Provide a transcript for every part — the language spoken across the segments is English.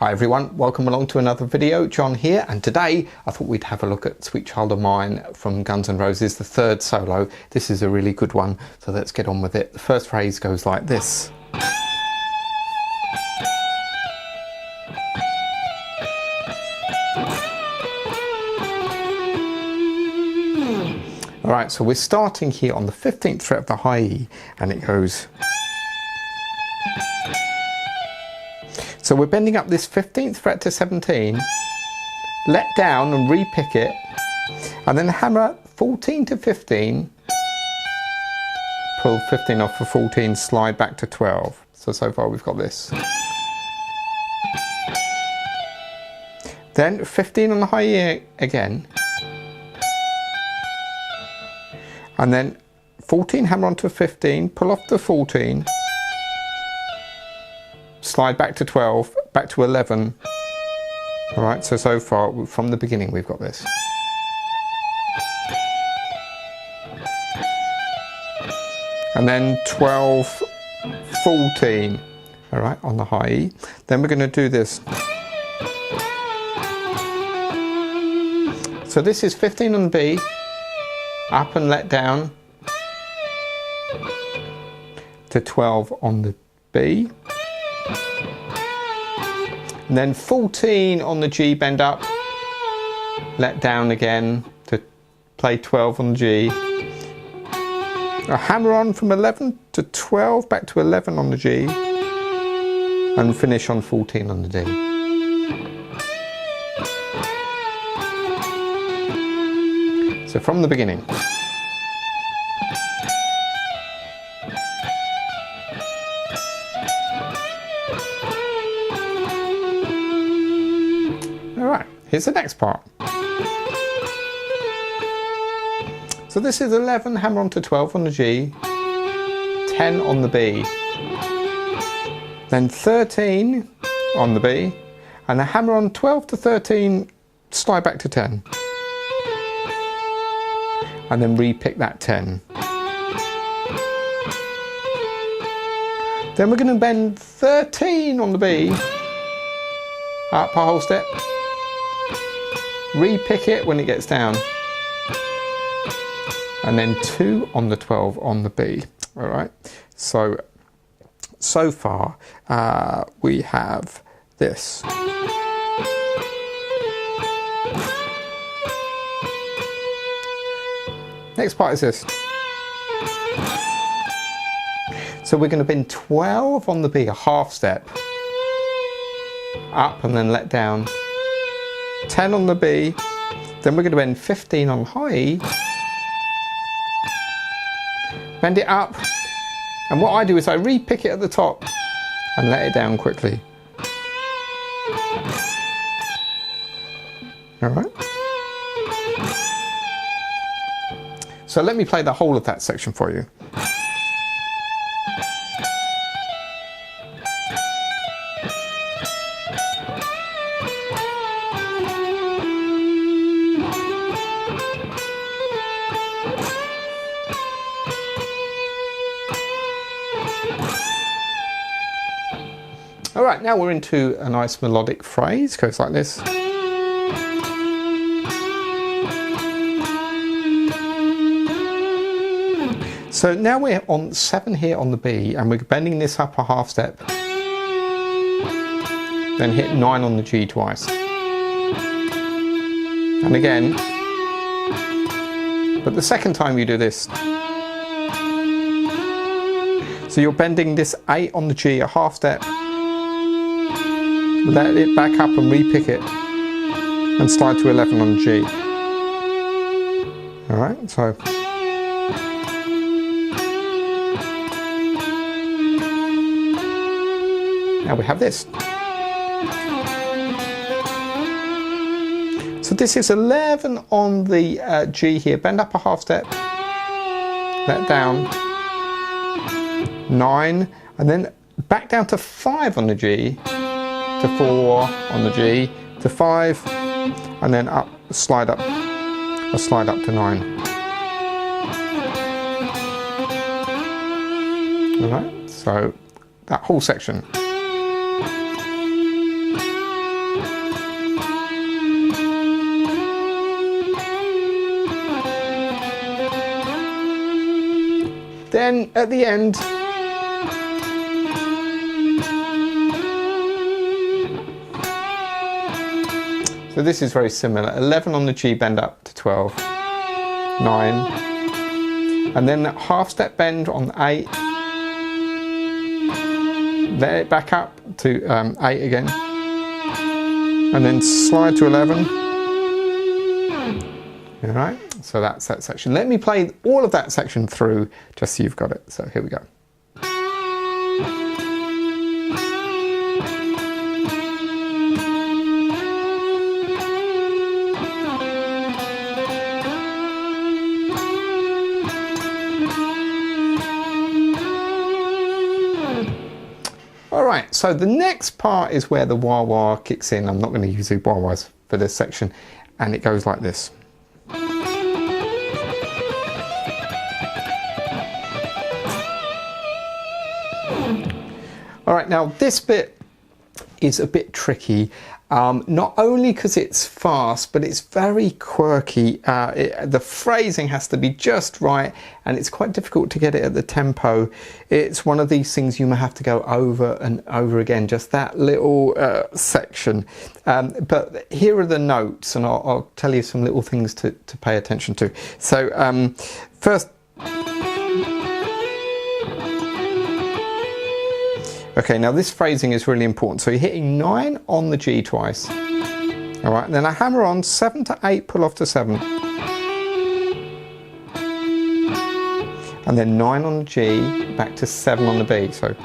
Hi everyone, welcome along to another video. John here, and today I thought we'd have a look at Sweet Child of Mine from Guns N' Roses, the third solo. This is a really good one, so let's get on with it. The first phrase goes like this. Alright, so we're starting here on the 15th fret of the high E, and it goes. So we're bending up this 15th fret to 17, let down and re-pick it, and then hammer 14 to 15, pull 15 off for 14, slide back to 12. So far we've got this. Then 15 on the high E again, and then 14 hammer onto 15, pull off the 14, slide back to 12, back to 11. Alright, so far from the beginning we've got this. And then 12, 14, alright, on the high E. Then we're going to do this. So this is 15 on the B, up and let down, to 12 on the B. And then 14 on the G, bend up, let down again to play 12 on the G. A hammer on from 11 to 12, back to 11 on the G, and finish on 14 on the D. So from the beginning. Alright, here's the next part. So this is 11, hammer on to 12 on the G, 10 on the B, then 13 on the B, and a hammer on 12 to 13, slide back to 10, and then re-pick that 10. Then we're going to bend 13 on the B, up a whole step, re-pick it when it gets down, and then 2 on the 12 on the B. Alright, so far we have this. Next part is this. So we're going to bend 12 on the B, a half step, up and then let down, 10 on the B, then we're going to bend 15 on high E, bend it up, and what I do is I re-pick it at the top and let it down quickly. Alright. So let me play the whole of that section for you. Alright, now we're into a nice melodic phrase, goes like this. So now we're on 7 here on the B, and we're bending this up a half step, then hit 9 on the G twice, and again, but the second time you do this. So you're bending this 8 on the G, a half step, let it back up and re-pick it, and slide to 11 on the G. Alright, so. Now we have this. So this is 11 on the G here, bend up a half step, let down, 9, and then back down to 5 on the G, to 4 on the G, to 5, and then up, slide up to 9. Alright, so that whole section. Then at the end, so this is very similar. 11 on the G bend up to 12, 9, and then that half step bend on 8. Let it back up to 8 again, and then slide to 11. All right, so that's that section. Let me play all of that section through just so you've got it. So here we go. Alright, so the next part is where the wah wah kicks in. I'm not going to use the wah wahs for this section, and it goes like this. Alright, now this bit is a bit tricky, not only because it's fast, but it's very quirky. The phrasing has to be just right, and it's quite difficult to get it at the tempo. It's one of these things you may have to go over and over again, just that little section. But here are the notes, and I'll tell you some little things to pay attention to. So first, okay, now this phrasing is really important. So you're hitting 9 on the G twice. All right, and then I hammer on 7 to 8, pull off to 7. And then 9 on the G, back to 7 on the B. So.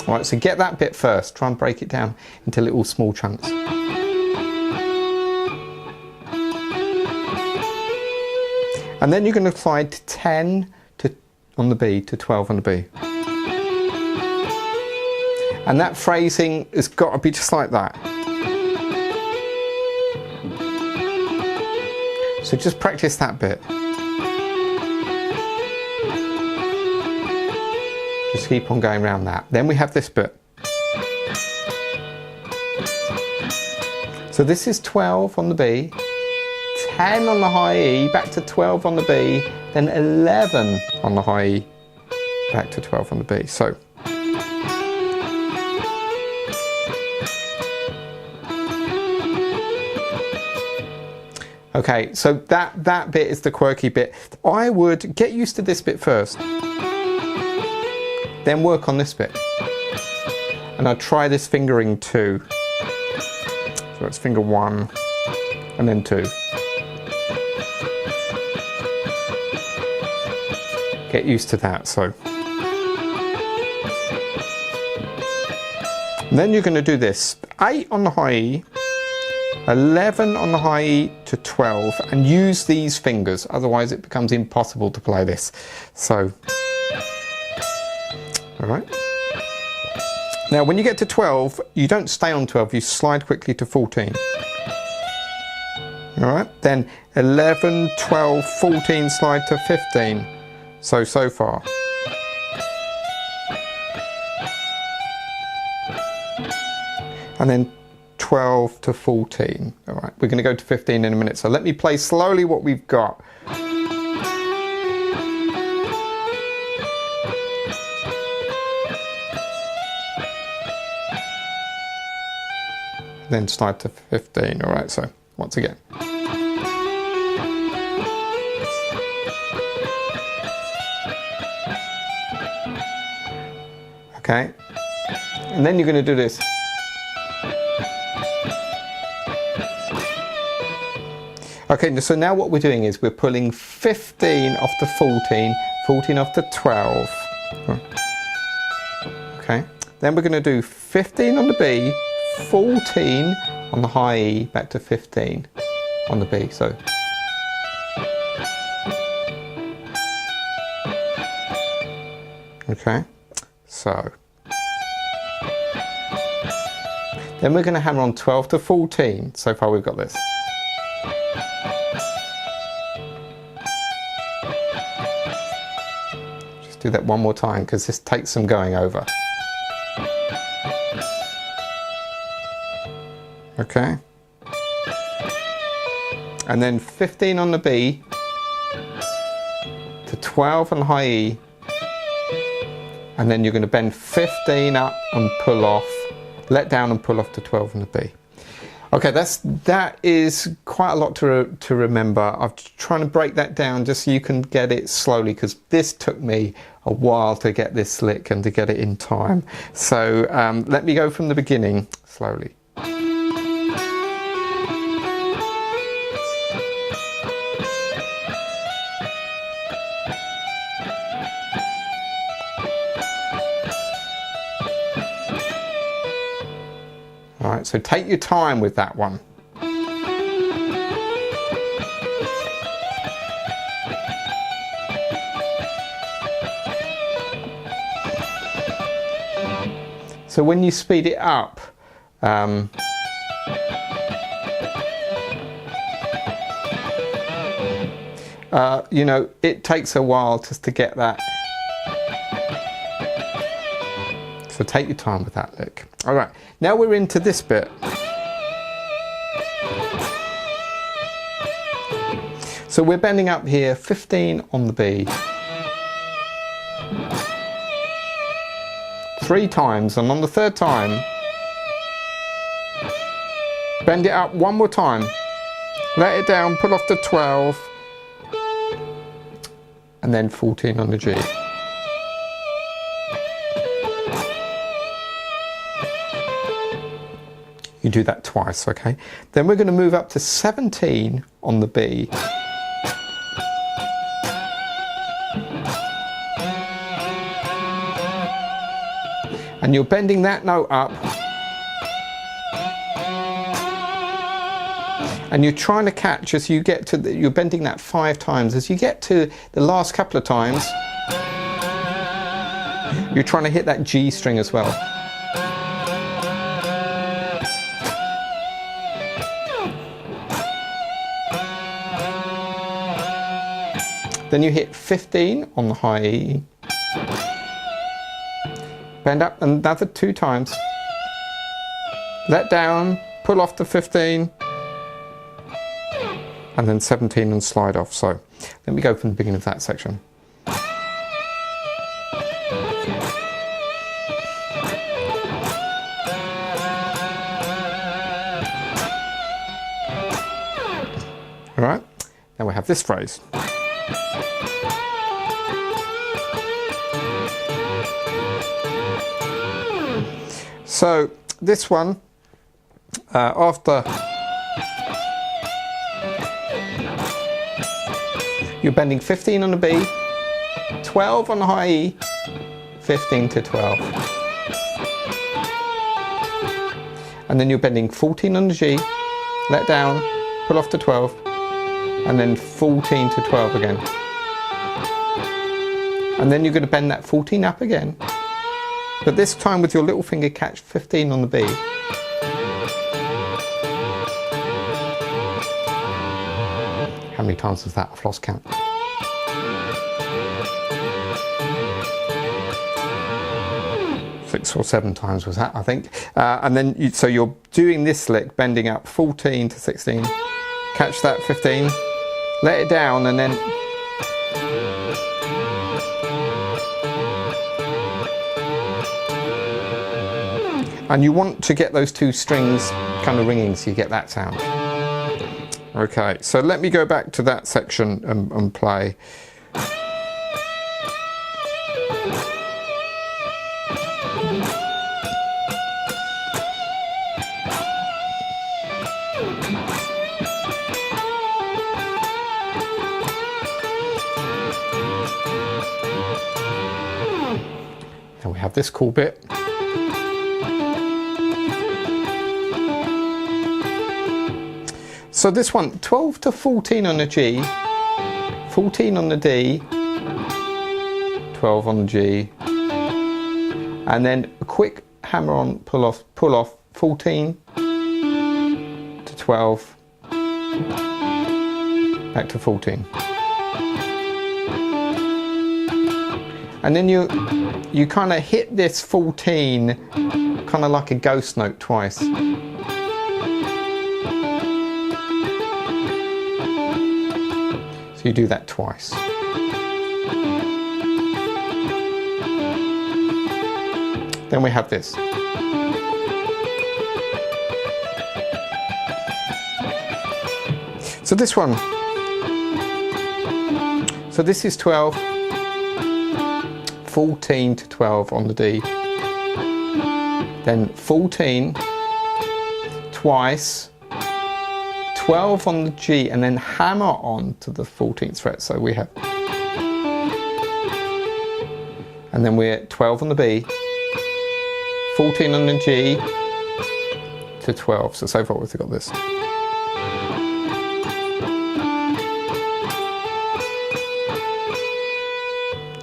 All right, so get that bit first. Try and break it down into little small chunks. And then you're going to slide to 10 on the B to 12 on the B. And that phrasing has got to be just like that. So just practice that bit. Just keep on going around that. Then we have this bit. So this is 12 on the B. 10 on the high E, back to 12 on the B, then 11 on the high E, back to 12 on the B. So, okay, so that bit is the quirky bit. I would get used to this bit first, then work on this bit. And I'd try this fingering too. So it's finger 1 and then 2. Get used to that. So and then you're going to do this 8 on the high E, 11 on the high E to 12, and use these fingers, otherwise it becomes impossible to play this. So all right, now when you get to 12, you don't stay on 12, you slide quickly to 14. All right, then 11, 12, 14, slide to 15. So far. And then 12 to 14. All right, we're going to go to 15 in a minute. So let me play slowly what we've got. Then slide to 15. All right, so once again. Okay, and then you're going to do this. Okay, so now what we're doing is we're pulling 15 off the 14, 14 off the 12. Okay, then we're going to do 15 on the B, 14 on the high E, back to 15 on the B. So. Okay. So, then we're going to hammer on 12 to 14. So far we've got this. Just do that one more time because this takes some going over. Okay. and then 15 on the B to 12 on high E, and then you're going to bend 15 up and pull off, let down and pull off to 12 on the B. Okay, that is quite a lot to remember. I'm trying to break that down just so you can get it slowly, because this took me a while to get this lick and to get it in time. So let me go from the beginning slowly. Alright, so take your time with that one. So when you speed it up, you know, it takes a while just to get that. So take your time with that lick. All right, now we're into this bit. So we're bending up here, 15 on the B. 3 times, and on the 3rd time, bend it up one more time. Let it down, pull off to 12, and then 14 on the G. You do that twice, okay? Then we're going to move up to 17 on the B. And you're bending that note up. And you're trying to catch as you get to you're bending that 5 times. As you get to the last couple of times, you're trying to hit that G string as well. Then you hit 15 on the high E. Bend up another 2 times. Let down, pull off to 15. And then 17 and slide off. So let me go from the beginning of that section. All right, now we have this phrase. So this one, after you're bending 15 on the B, 12 on the high E, 15 to 12. And then you're bending 14 on the G, let down, pull off to 12, and then 14 to 12 again. And then you're going to bend that 14 up again. But this time with your little finger catch 15 on the B. How many times was that? I've lost count. Six or 7 times was that, I think. And then, so you're doing this lick, bending up 14 to 16. Catch that 15, let it down, and then and you want to get those 2 strings kind of ringing so you get that sound. Okay, so let me go back to that section and play. Now we have this cool bit. So this one, 12 to 14 on the G, 14 on the D, 12 on the G, and then a quick hammer on, pull off 14 to 12, back to 14. And then you kind of hit this 14 kind of like a ghost note twice. you do that twice. Then we have this. So this one, so this is 12, 14 to 12 on the D, then 14 twice, 12 on the G, and then hammer on to the 14th fret. So we have, and then we're 12 on the B, 14 on the G to 12. So far we've got this.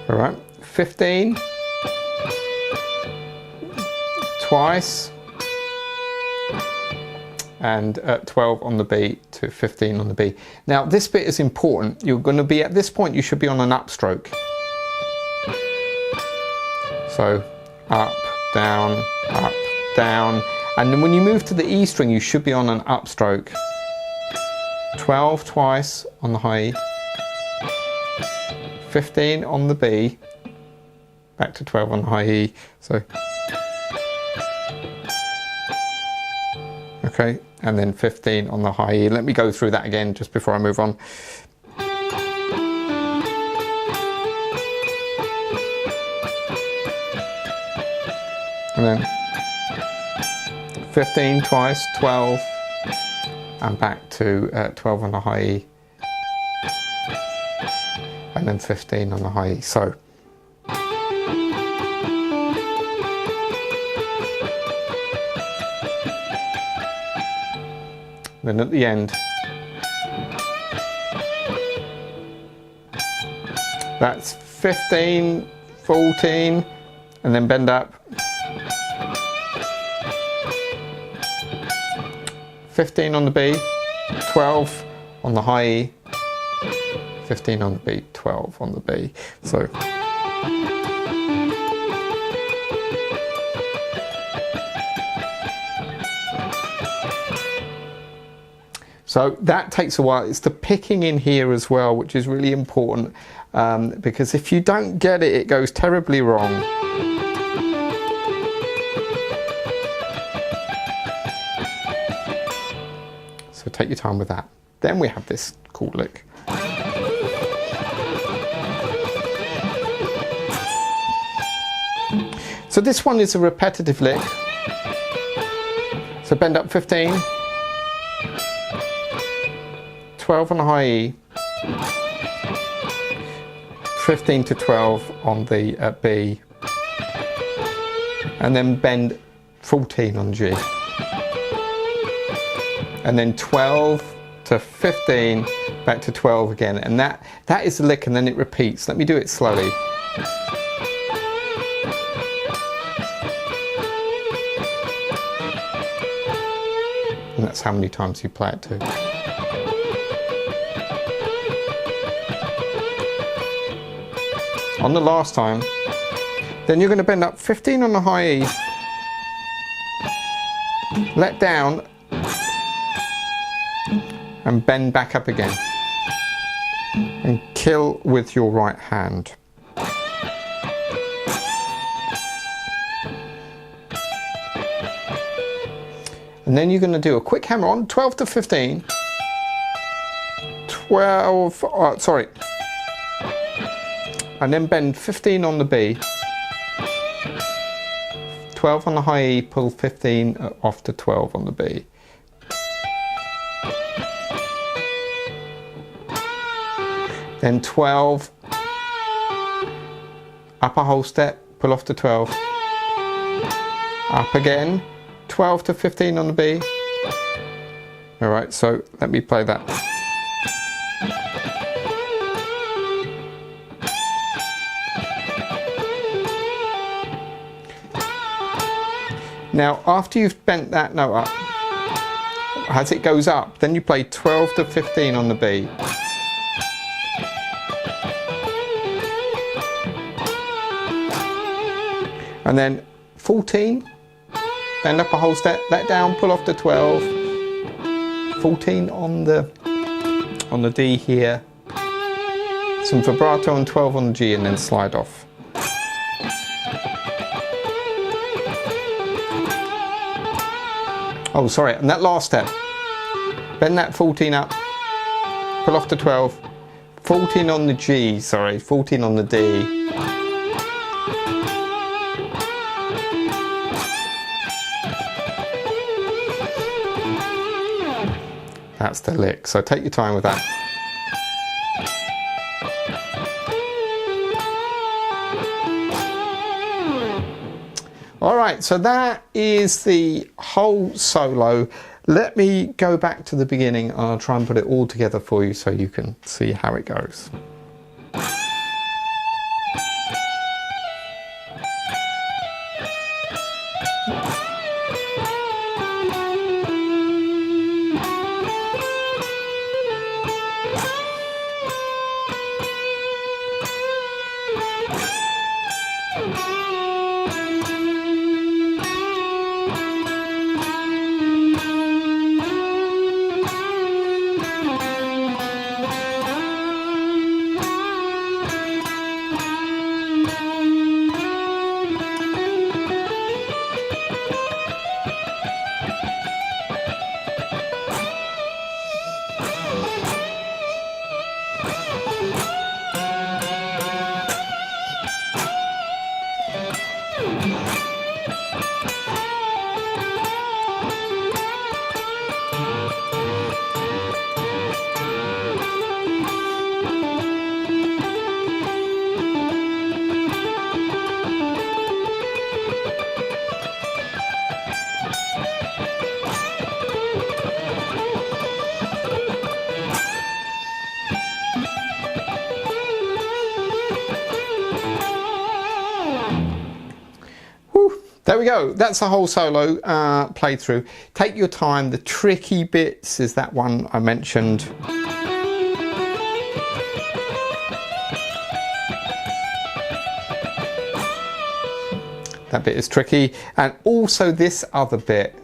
All right, 15 twice, and 12 on the B to 15 on the B. Now this bit is important. You're going to be, at this point you should be on an upstroke. So up, down, and then when you move to the E string you should be on an upstroke. 12 twice on the high E, 15 on the B, back to 12 on the high E. So, okay, and then 15 on the high E. Let me go through that again just before I move on. And then 15 twice, 12, and back to 12 on the high E. And then 15 on the high E. So then at the end, that's 15, 14, and then bend up, 15 on the B, 12 on the high E, 15 on the B, 12 on the B. So that takes a while. It's the picking in here as well, which is really important, because if you don't get it, it goes terribly wrong. So take your time with that. Then we have this chord lick. So this one is a repetitive lick. So bend up 15, 12 on the high E, 15 to 12 on the B, and then bend 14 on G, and then 12 to 15, back to 12 again, and that is the lick, and then it repeats. Let me do it slowly. And that's how many times you play it too. On the last time, then you're going to bend up 15 on the high E, let down, and bend back up again, and kill with your right hand. And then you're going to do a quick hammer on, 12 to 15, 12, and then bend 15 on the B, 12 on the high E, pull 15 off to 12 on the B. Then 12, up a whole step, pull off to 12, up again, 12 to 15 on the B. Alright, so let me play that. Now, after you've bent that note up, as it goes up, then you play 12 to 15 on the B. And then 14, bend up a whole step, let down, pull off to 12, 14 on the D here, some vibrato on 12 on the G and then slide off. Oh, sorry, and that last step, bend that 14 up, pull off to 12, 14 on the G, sorry, 14 on the D. That's the lick, so take your time with that. Alright, so that is the whole solo. Let me go back to the beginning and I'll try and put it all together for you so you can see how it goes. There we go, that's the whole solo played through. Take your time, the tricky bits is that one I mentioned. That bit is tricky, and also this other bit.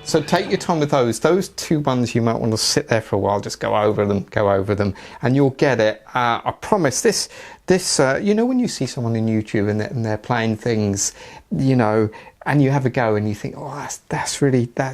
So take your time with those. Those two ones you might want to sit there for a while, just go over them, and you'll get it. I promise. This, you know, when you see someone on YouTube and they're playing things, you know, and you have a go and you think, oh, that's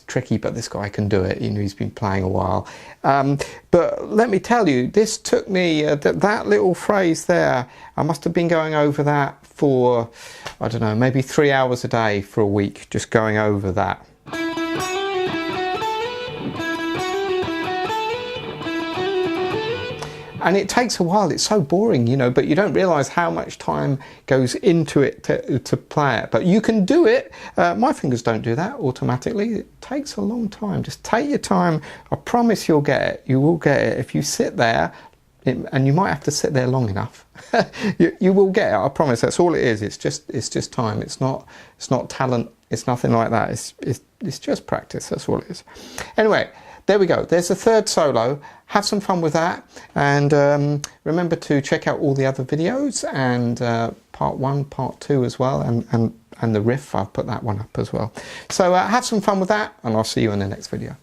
tricky, but this guy can do it. You know, he's been playing a while. But let me tell you, this took me that little phrase there. I must have been going over that for, I don't know, maybe 3 hours a day for a week, just going over that. And it takes a while, it's so boring, you know, but you don't realise how much time goes into it to play it. But you can do it. My fingers don't do that automatically. It takes a long time. Just take your time. I promise you'll get it. You will get it. If you sit there, and you might have to sit there long enough, you will get it. I promise. That's all it is. It's just time. It's not talent. It's nothing like that. It's just practice. That's all it is. Anyway. There we go, there's the third solo. Have some fun with that, and remember to check out all the other videos, and part 1, part 2 as well, and the riff, I've put that one up as well. So have some fun with that, and I'll see you in the next video.